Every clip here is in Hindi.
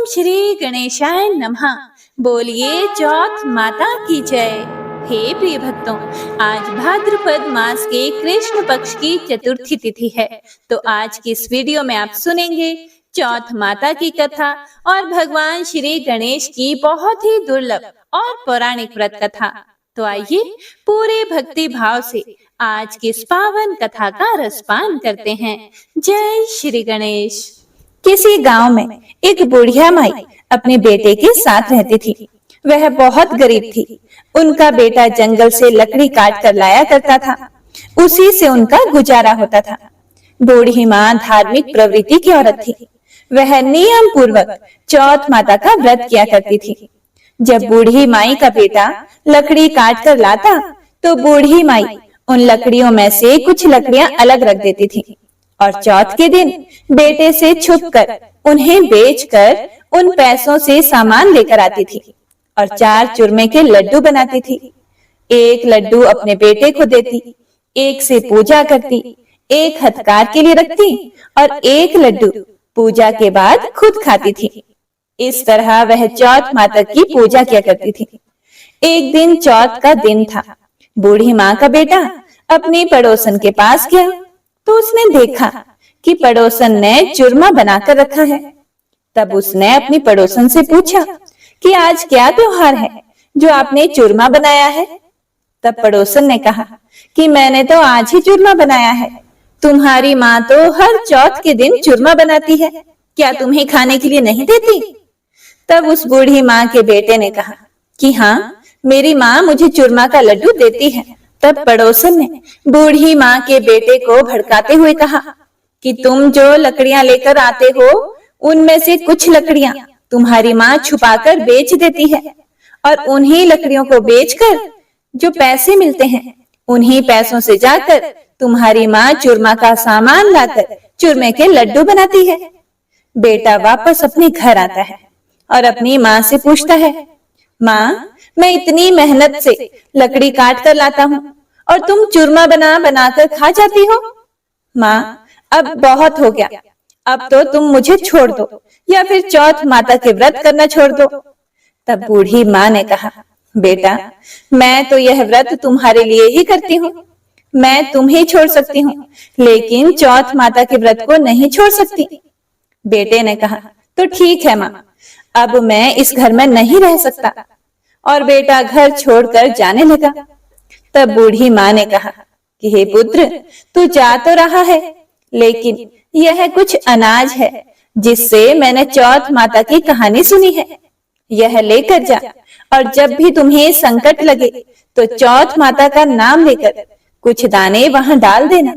श्री गणेशाय नमः। बोलिए चौथ माता की जय। हे प्रिय भक्तों, आज भाद्रपद मास के कृष्ण पक्ष की चतुर्थी तिथि है। तो आज की इस वीडियो में आप सुनेंगे चौथ माता की कथा और भगवान श्री गणेश की बहुत ही दुर्लभ और पौराणिक व्रत कथा। तो आइए पूरे भक्ति भाव से आज की इस पावन कथा का रसपान करते हैं। जय श्री गणेश। किसी गांव में एक बुढ़िया माई अपने बेटे के साथ रहती थी। वह बहुत गरीब थी। उनका बेटा जंगल से लकड़ी काट कर लाया करता था। उसी से उनका गुजारा होता था। बूढ़ी माँ धार्मिक प्रवृत्ति की औरत थी। वह नियम पूर्वक चौथ माता का व्रत किया करती थी। जब बूढ़ी माई का बेटा लकड़ी काट कर लाता तो बूढ़ी माई उन लकड़ियों में से कुछ लकड़ियां अलग रख देती थी और चौथ के दिन बेटे से छुपकर उन्हें बेचकर उन पैसों से सामान लेकर आती थी और 4 चूरमे के लड्डू बनाती थी। एक लड्डू अपने बेटे को देती, एक से पूजा करती, एक हथकार के लिए रखती और एक लड्डू पूजा के बाद खुद खाती थी। इस तरह वह चौथ माता की पूजा किया करती थी। एक दिन चौथ का दिन था। बूढ़ी माँ का बेटा अपनी पड़ोसन के पास गया तो उसने देखा कि पड़ोसन ने चूरमा बनाकर रखा है। तब उसने अपनी पड़ोसन से पूछा कि आज क्या त्योहार है जो आपने चूरमा बनाया है। तब पड़ोसन ने कहा कि मैंने तो आज ही चूरमा बनाया है। तुम्हारी माँ तो हर चौथ के दिन चूरमा बनाती है, क्या तुम्हें खाने के लिए नहीं देती? तब उस बूढ़ी माँ के बेटे ने कहा कि हाँ, मेरी माँ मुझे चूरमा का लड्डू देती है। तब पड़ोसन ने बूढ़ी माँ के बेटे को भड़काते हुए कहा कि तुम जो लकड़ियां लेकर आते हो उनमें से कुछ लकड़ियां तुम्हारी माँ छुपाकर बेच देती है और उन्हीं लकड़ियों को बेचकर जो पैसे मिलते हैं उन्हीं पैसों से जाकर तुम्हारी माँ चूरमा का सामान लाकर चूरमे के लड्डू बनाती है। बेटा वापस अपने घर आता है और अपनी माँ से पूछता है, माँ, मैं इतनी मेहनत से लकड़ी काट कर लाता हूँ और तुम चूरमा बना बनाकर खा जाती हो। माँ, अब बहुत हो गया, अब तो तुम मुझे छोड़ दो या फिर चौथ माता के व्रत करना छोड़ दो। तब बूढ़ी माँ ने कहा, बेटा, मैं तो यह व्रत तुम्हारे लिए ही करती हूँ। मैं तुम्हें छोड़ सकती हूँ लेकिन चौथ माता के व्रत को नहीं छोड़ सकती। बेटे ने कहा, तो ठीक है माँ, अब मैं इस घर में नहीं रह सकता। और बेटा घर छोड़कर जाने लगा। तब बूढ़ी माँ ने कहा कि हे पुत्र, तू जा तो रहा है लेकिन यह कुछ अनाज है जिससे मैंने चौथ माता की कहानी सुनी है। यह लेकर जा और जब भी तुम्हें संकट लगे तो चौथ माता का नाम लेकर कुछ दाने वहां डाल देना।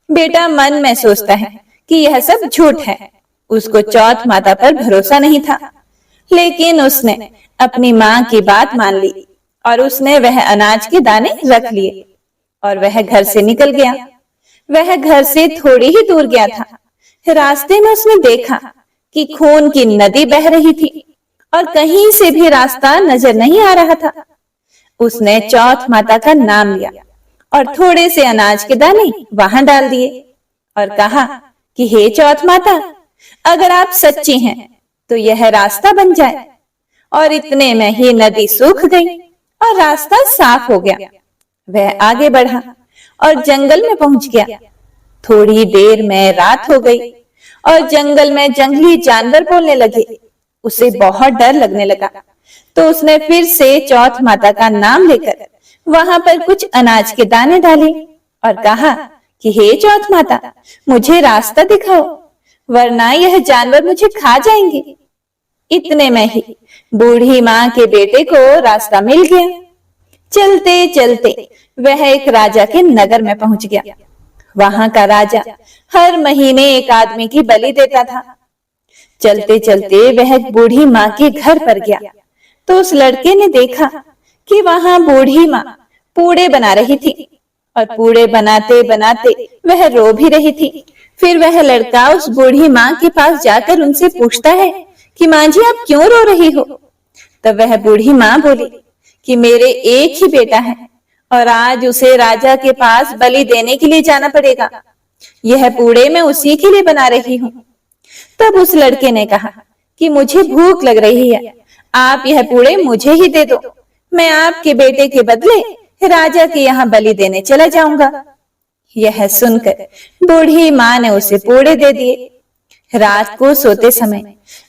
बेटा मन में सोचता है कि यह सब झूठ है। उसको चौथ माता पर भरोसा नहीं था, लेकिन उसने अपनी माँ की बात मान ली और उसने वह अनाज के दाने रख लिए और वह घर से निकल गया। वह घर से थोड़ी ही दूर गया था। रास्ते में उसने देखा कि खून की नदी बह रही थी और कहीं से भी रास्ता नजर नहीं आ रहा था। उसने चौथ माता का नाम लिया और थोड़े से अनाज के दाने वहां डाल दिए और कहा कि हे चौथ माता, अगर आप सच्ची हैं तो यह रास्ता बन जाए। और इतने में ही नदी सूख गई और रास्ता साफ हो गया। वह आगे बढ़ा और जंगल में पहुंच गया। थोड़ी देर में रात हो गई और जंगल में जंगली जानवर बोलने लगे। उसे बहुत डर लगने लगा तो उसने फिर से चौथ माता का नाम लेकर वहां पर कुछ अनाज के दाने डाले और कहा कि हे चौथ माता, मुझे रास्ता दिखाओ वरना यह जानवर मुझे खा जाएंगे। इतने में ही बूढ़ी माँ के बेटे को रास्ता मिल गया। चलते चलते वह एक राजा के नगर में पहुंच गया। वहां का राजा हर महीने एक आदमी की बलि देता था। चलते चलते वह बूढ़ी माँ के घर पर गया तो उस लड़के ने देखा कि वहां बूढ़ी माँ पूड़े बना रही थी और पूड़े बनाते बनाते वह रो भी रही थी। फिर वह लड़का उस बूढ़ी माँ के पास जाकर उनसे पूछता है कि माँ जी, आप क्यों रो रही हो? तब वह बूढ़ी माँ बोली कि मेरे एक ही बेटा है और आज उसे राजा के पास बलि देने के लिए जाना पड़ेगा। यह पूड़े मैं उसी के लिए बना रही हूँ। तब उस लड़के ने कहा कि मुझे भूख लग रही है, आप यह पूड़े मुझे ही दे दो, मैं आपके बेटे के बदले राजा के यहाँ बलि देने चला जाऊंगा। यह सुनकर बूढ़ी माँ ने उसे पूड़े दे दिए। रात को सोते समय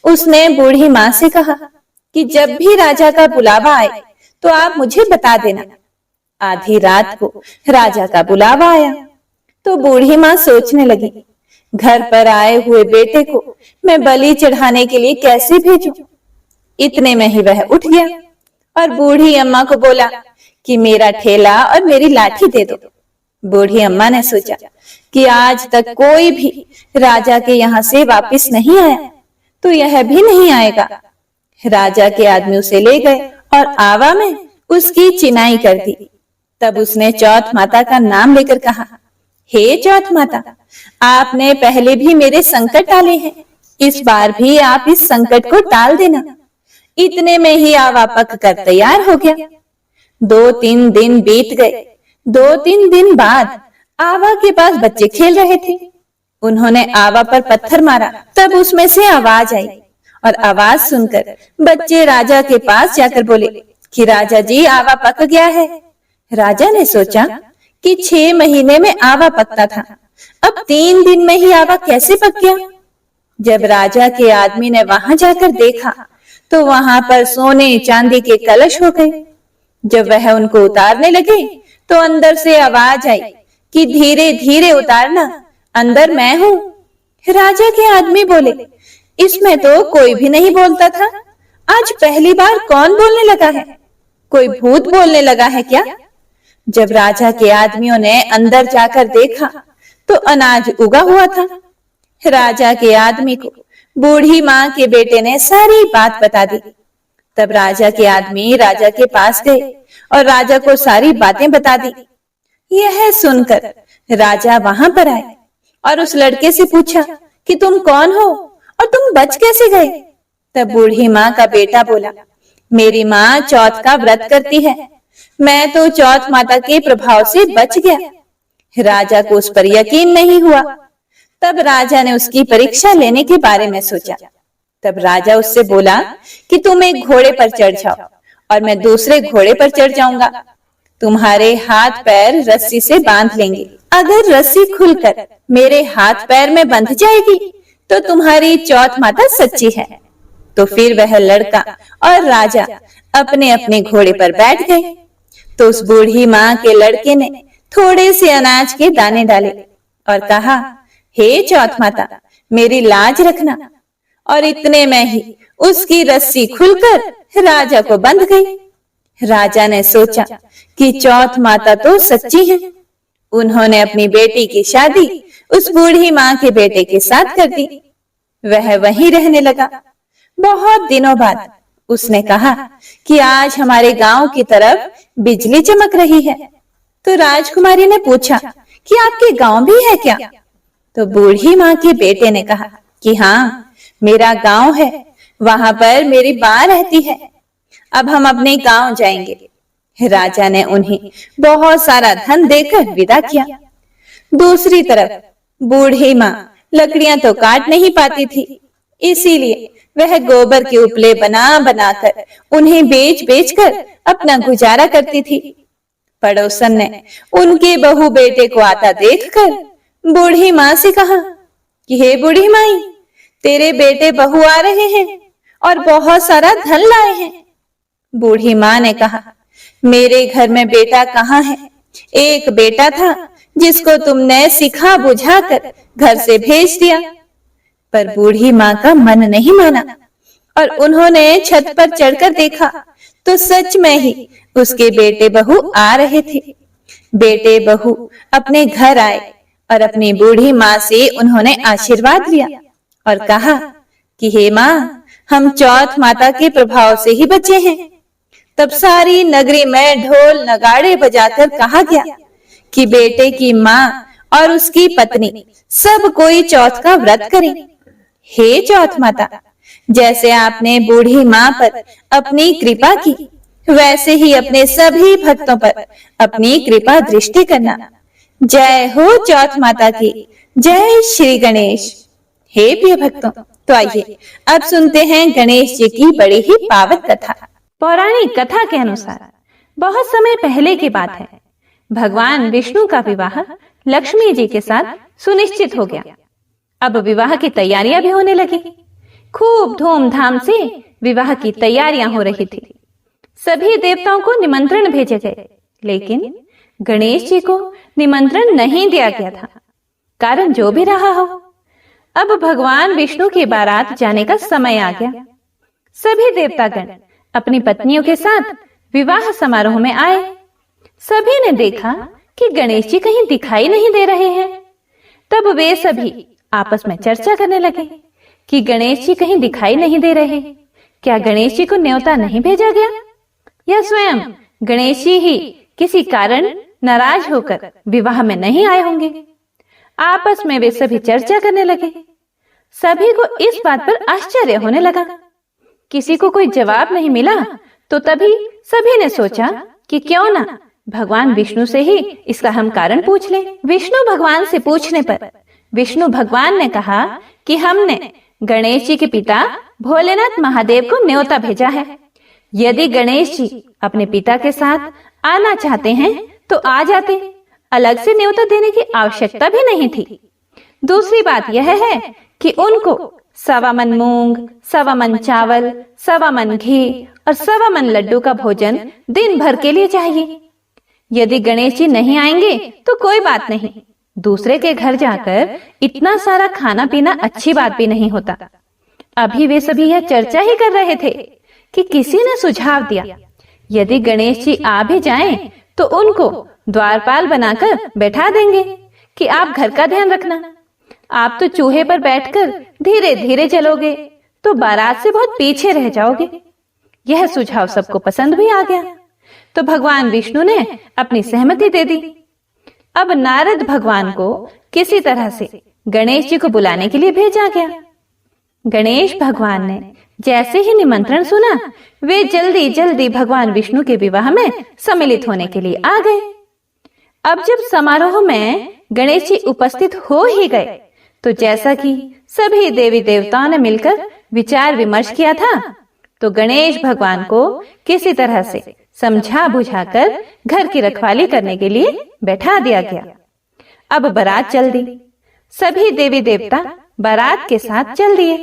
उसने बूढ़ी माँ से कहा कि जब भी राजा का बुलावा आए तो आप मुझे बता देना। आधी रात को राजा का बुलावा आया तो बूढ़ी माँ सोचने लगी, घर पर आए हुए बेटे को मैं बलि चढ़ाने के लिए कैसे भेजूं? इतने में ही वह उठ गया और बूढ़ी अम्मा को बोला कि मेरा ठेला और मेरी लाठी दे दो। बूढ़ी अम्मा ने सोचा कि आज तक कोई भी राजा के यहाँ से वापस नहीं आया, तो यह भी नहीं आएगा। राजा के आदमी उसे ले गए और आवा में उसकी चिनाई कर दी। तब उसने चौथ माता का नाम लेकर कहा, हे चौथ माता, आपने पहले भी मेरे संकट टाले हैं, इस बार भी आप इस संकट को टाल देना। इतने में ही आवा पक कर तैयार हो गया। 2-3 दिन बीत गए। 2-3 दिन बाद आवा के पास बच्चे खेल रहे थे। उन्होंने आवा पर पत्थर मारा, तब उसमें से आवाज आई और आवाज सुनकर बच्चे राजा के पास जाकर बोले कि राजा जी, आवा पक गया है। राजा ने सोचा कि 6 महीने में आवा पकता था, अब 3 दिन में ही आवा कैसे पक गया? जब राजा के आदमी ने वहां जाकर देखा तो वहां पर सोने चांदी के कलश हो गए। जब वह उनको उतारने लगे तो अंदर से आवाज आई कि धीरे धीरे उतारना, अंदर मैं हूँ। राजा के आदमी बोले, इसमें तो कोई भी नहीं बोलता था, आज पहली बार कौन बोलने लगा है? कोई भूत बोलने लगा है क्या? जब राजा के आदमियों ने अंदर जाकर देखा तो अनाज उगा हुआ था। राजा के आदमी को बूढ़ी माँ के बेटे ने सारी बात बता दी। तब राजा के आदमी राजा के पास गए और राजा को सारी बातें बता दी। यह सुनकर राजा वहां पर आए और उस लड़के से पूछा कि तुम कौन हो और तुम बच कैसे गए? तब बूढ़ी माँ का बेटा बोला, मेरी माँ चौथ का व्रत करती है, मैं तो चौथ माता के प्रभाव से बच गया। राजा को उस पर यकीन नहीं हुआ। तब राजा ने उसकी परीक्षा लेने के बारे में सोचा। तब राजा उससे बोला कि तुम एक घोड़े पर चढ़ जाओ और मैं दूसरे घोड़े पर चढ़ जाऊंगा। तुम्हारे हाथ पैर रस्सी से बांध लेंगे। अगर रस्सी खुलकर मेरे हाथ पैर में बंध जाएगी तो तुम्हारी चौथ माता सच्ची है। तो फिर वह लड़का और राजा अपने अपने घोड़े पर बैठ गए। तो उस बूढ़ी माँ के लड़के ने थोड़े से अनाज के दाने डाले और कहा, हे चौथ माता, मेरी लाज रखना। और इतने में ही उसकी रस्सी खुलकर राजा को बंध गई। राजा ने सोचा कि चौथ माता तो सच्ची है। उन्होंने अपनी बेटी की शादी उस बूढ़ी माँ के बेटे के साथ कर दी। वह वहीं रहने लगा। बहुत दिनों बाद उसने कहा कि आज हमारे गांव की तरफ बिजली चमक रही है। तो राजकुमारी ने पूछा कि आपके गांव भी है क्या? तो बूढ़ी माँ के बेटे ने कहा कि हाँ, मेरा गांव है, वहां पर मेरी माँ रहती है। अब हम अपने गांव जाएंगे। राजा ने उन्हें बहुत सारा धन देकर विदा किया। दूसरी तरफ बूढ़ी माँ लकड़ियां तो काट नहीं पाती थी, इसीलिए वह गोबर के उपले बना बनाकर उन्हें बेच बेच कर अपना गुजारा करती थी। पड़ोसन ने उनके बहू बेटे को आता देखकर बूढ़ी माँ से कहा कि हे बूढ़ी माई, तेरे बेटे बहू आ रहे हैं और बहुत सारा धन लाए हैं। बूढ़ी माँ ने कहा, मेरे घर में बेटा कहाँ है? एक बेटा था जिसको तुमने सिखा बुझाकर घर से भेज दिया। पर बूढ़ी माँ का मन नहीं माना और उन्होंने छत पर चढ़कर देखा तो सच में ही उसके बेटे बहू आ रहे थे। बेटे बहू अपने घर आए और अपनी बूढ़ी माँ से उन्होंने आशीर्वाद लिया और कहा कि हे माँ, हम चौथ माता के प्रभाव से ही बचे हैं। तब सारी नगरी में ढोल नगाड़े बजाकर कहा गया कि बेटे की माँ और उसकी पत्नी सब कोई चौथ का व्रत करें। हे चौथ माता, जैसे आपने बूढ़ी माँ पर अपनी कृपा की, वैसे ही अपने सभी भक्तों पर अपनी कृपा दृष्टि करना। जय हो चौथ माता की। जय श्री गणेश। हे प्रिय भक्तों, तो आइए अब सुनते हैं गणेश जी की बड़ी ही पावन कथा। पौराणिक कथा के अनुसार बहुत समय पहले की बात है। भगवान विष्णु का विवाह लक्ष्मी जी के साथ सुनिश्चित हो गया। अब विवाह की तैयारियां भी होने लगी। खूब धूमधाम से विवाह की तैयारियां हो रही थी। सभी देवताओं को निमंत्रण भेजे गए, लेकिन गणेश जी को निमंत्रण नहीं दिया गया था। कारण जो भी रहा हो, अब भगवान विष्णु की बारात जाने का समय आ गया। सभी देवतागण अपनी पत्नियों के साथ विवाह समारोह में आए। सभी ने देखा कि गणेश जी कहीं दिखाई नहीं दे रहे हैं। तब वे सभी आपस में चर्चा करने लगे कि गणेश जी कहीं दिखाई नहीं दे रहे। क्या गणेश जी को न्योता नहीं भेजा गया, या स्वयं गणेश जी ही किसी कारण नाराज होकर विवाह में नहीं आए होंगे। आपस में वे सभी चर्चा करने लगे। सभी को इस बात पर आश्चर्य होने लगा। किसी को कोई जवाब नहीं मिला, तो तभी सभी ने सोचा कि क्यों ना भगवान विष्णु से ही इसका हम कारण पूछ लें। विष्णु भगवान से पूछने पर विष्णु भगवान ने कहा कि हमने गणेश जी के पिता भोलेनाथ महादेव को न्योता भेजा है। यदि गणेश जी अपने पिता के साथ आना चाहते हैं तो आ जाते, अलग से न्योता देने की आवश्यकता भी नहीं थी। दूसरी बात यह है कि उनको 1.25 मन मूंग, 1.25 मन चावल, 1.25 मन घी और 1.25 मन लड्डू का भोजन दिन भर के लिए चाहिए। यदि गणेश जी नहीं आएंगे तो कोई बात नहीं, दूसरे के घर जाकर इतना सारा खाना पीना अच्छी बात भी नहीं होता। अभी वे सभी यह चर्चा ही कर रहे थे कि किसी ने सुझाव दिया, यदि गणेश जी आ भी जाएं तो उनको द्वारपाल बनाकर बैठा देंगे कि आप घर का ध्यान रखना। आप तो चूहे पर बैठकर धीरे धीरे चलोगे तो बारात से बहुत पीछे रह जाओगे। यह सुझाव सबको पसंद भी आ गया, तो भगवान विष्णु ने अपनी सहमति दे दी। अब नारद भगवान को किसी तरह से गणेश जी को बुलाने के लिए भेजा गया। गणेश भगवान ने जैसे ही निमंत्रण सुना, वे जल्दी जल्दी भगवान विष्णु के विवाह में सम्मिलित होने के लिए आ गए। अब जब समारोह में गणेश जी उपस्थित हो ही गए, तो जैसा कि सभी देवी देवताओं ने मिलकर विचार विमर्श किया था, तो गणेश भगवान को किसी तरह से समझा बुझाकर घर की रखवाली करने के लिए बैठा दिया गया। अब बारात चल दी। सभी देवी देवता बारात के साथ चल दिए।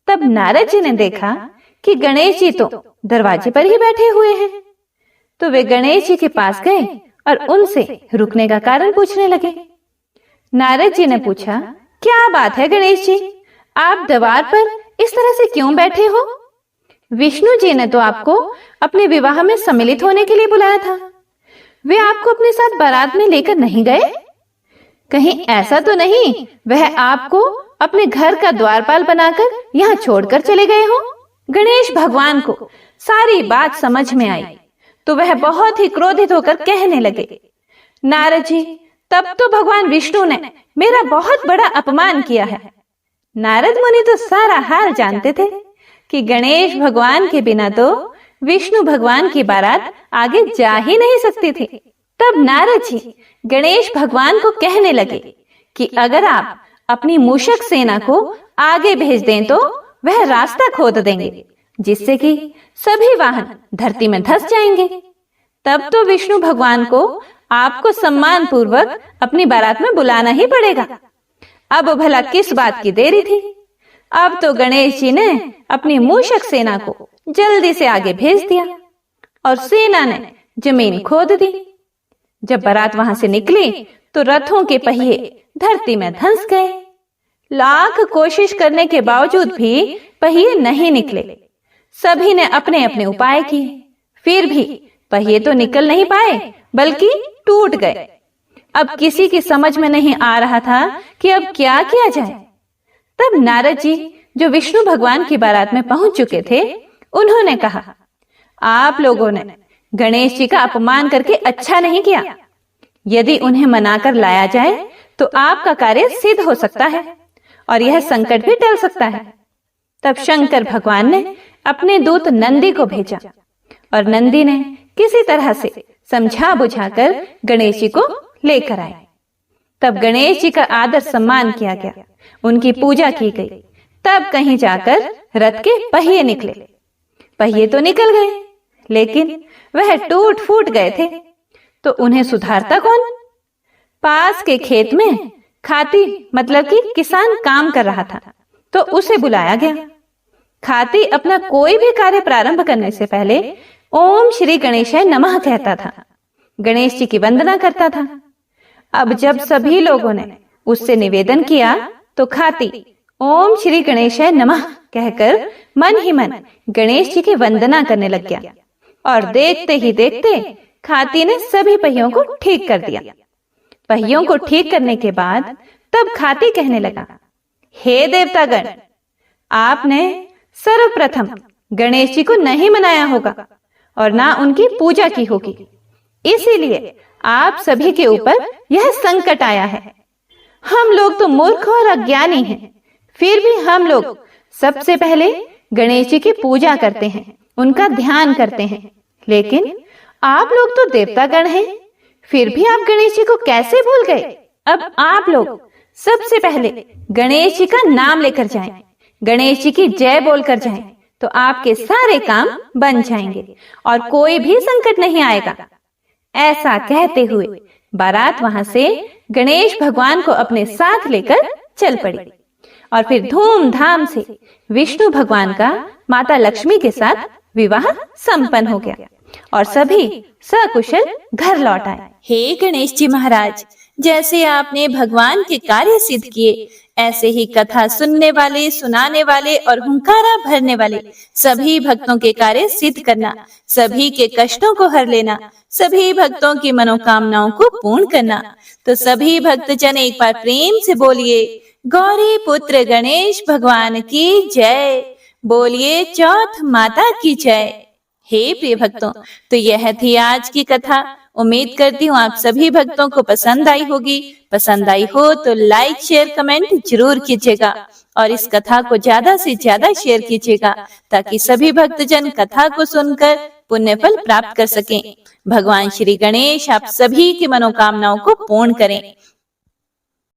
तब नारद जी ने देखा कि गणेश जी तो दरवाजे पर ही बैठे हुए हैं। तो वे गणेश जी के पास गए और उनसे रुकने का कारण पूछने लगे। नारद जी ने पूछा, क्या बात है गणेश जी, आप द्वार पर इस तरह से क्यों बैठे हो? विष्णु जी ने तो आपको अपने विवाह में सम्मिलित होने के लिए बुलाया था। वे आपको अपने साथ बारात में लेकर नहीं गए? कहीं ऐसा तो नहीं वह आपको अपने घर का द्वारपाल बनाकर यहाँ छोड़कर चले गए हो? गणेश भगवान को सारी बात समझ में आई, तो वह बहुत ही क्रोधित होकर कहने लगे, नारद जी, तब तो भगवान विष्णु ने मेरा बहुत बड़ा अपमान किया है। नारद मुनि तो सारा हाल जानते थे कि गणेश भगवान के बिना तो विष्णु भगवान की बारात आगे जा ही नहीं सकती थी। तब नारद जी गणेश भगवान को कहने लगे कि अगर आप अपनी मूषक सेना को आगे भेज दें तो वह रास्ता खोद देंगे, जिससे कि सभी वाहन धरती में धंस जाएंगे। तब तो विष्णु भगवान को आपको सम्मान पूर्वक अपनी बारात में बुलाना ही पड़ेगा। अब भला किस बात की देरी थी? अब तो गणेश जी ने अपनी मूषक सेना को जल्दी से आगे भेज दिया और सेना ने जमीन खोद दी। जब बारात वहां से निकली तो रथों के पहिए धरती में धंस गए। लाख कोशिश करने के बावजूद भी पहिए नहीं निकले। सभी ने अपने अपने उपाय किए, फिर भी पहिए तो निकल नहीं पाए, बल्कि टूट गए। अब किसी की समझ में नहीं आ रहा था कि अब क्या किया जाए। तब नारद जी, जो विष्णु भगवान की बारात में पहुंच चुके थे, उन्होंने कहा, आप लोगों ने गणेश जी का अपमान करके अच्छा नहीं किया। यदि उन्हें मनाकर लाया जाए तो आपका कार्य सिद्ध हो सकता है और यह संकट भी टल सकता है। तब शंकर भगवान ने अपने दूत नंदी को भेजा और नंदी ने किसी तरह से समझा बुझाकर गणेश जी को लेकर आए। तब गणेश जी का आदर सम्मान किया गया, उनकी पूजा की गई। तब कहीं जाकर रथ के पहिए निकले। पहिए तो निकल गए, लेकिन वह टूट फूट गए थे, तो उन्हें सुधारता कौन? पास के खेत में खाती मतलब कि किसान काम कर रहा था, तो उसे बुलाया गया। खाती अपना कोई भी कार्य प्रारंभ करने से पहले ओम श्री गणेशाय नमः कहता था, गणेश जी की वंदना करता था। अब जब सभी लोगों ने उससे निवेदन किया तो खाती ओम श्री गणेशाय नमः कहकर मन ही मन गणेश जी की वंदना करने लग गया, और देखते ही देखते खाती ने सभी पहियों को ठीक कर दिया। पहियों को ठीक करने के बाद तब खाती कहने लगा, हे देवतागण, आपने सर्वप्रथम गणेश जी को नहीं मनाया होगा और ना उनकी पूजा की होगी, इसीलिए आप सभी के ऊपर यह संकट आया है। हम लोग तो मूर्ख और अज्ञानी हैं, फिर भी हम लोग सबसे पहले गणेश जी की पूजा करते हैं, उनका ध्यान करते हैं। लेकिन आप लोग तो देवतागण हैं, फिर भी आप गणेश जी को कैसे भूल गए? अब आप लोग सबसे पहले गणेश जी का नाम लेकर जाएं, गणेश जी की जय बोलकर जाएं, तो आपके सारे काम बन जाएंगे और कोई भी संकट नहीं आएगा। ऐसा कहते हुए बारात वहां से गणेश भगवान को अपने साथ लेकर चल पड़ी, और फिर धूमधाम से विष्णु भगवान का माता लक्ष्मी के साथ विवाह संपन्न हो गया और सभी सकुशल घर लौट आए। हे गणेश जी महाराज, जैसे आपने भगवान के कार्य सिद्ध किए, ऐसे ही कथा सुनने वाले, सुनाने वाले और हुंकारा भरने वाले सभी भक्तों के कार्य सिद्ध करना, सभी के कष्टों को हर लेना, सभी भक्तों की मनोकामनाओं को पूर्ण करना। तो सभी भक्तजन एक बार प्रेम से बोलिए, गौरी पुत्र गणेश भगवान की जय। बोलिए चौथ माता की जय। हे प्रिय भक्तों, तो यह थी आज की कथा। उम्मीद करती हूँ आप सभी भक्तों को पसंद आई होगी। पसंद आई हो तो लाइक शेयर कमेंट जरूर कीजिएगा और इस कथा को ज्यादा से ज्यादा शेयर कीजिएगा, ताकि सभी भक्तजन कथा को सुनकर पुण्य फल प्राप्त कर सकें। भगवान श्री गणेश आप सभी की मनोकामनाओं को पूर्ण करें।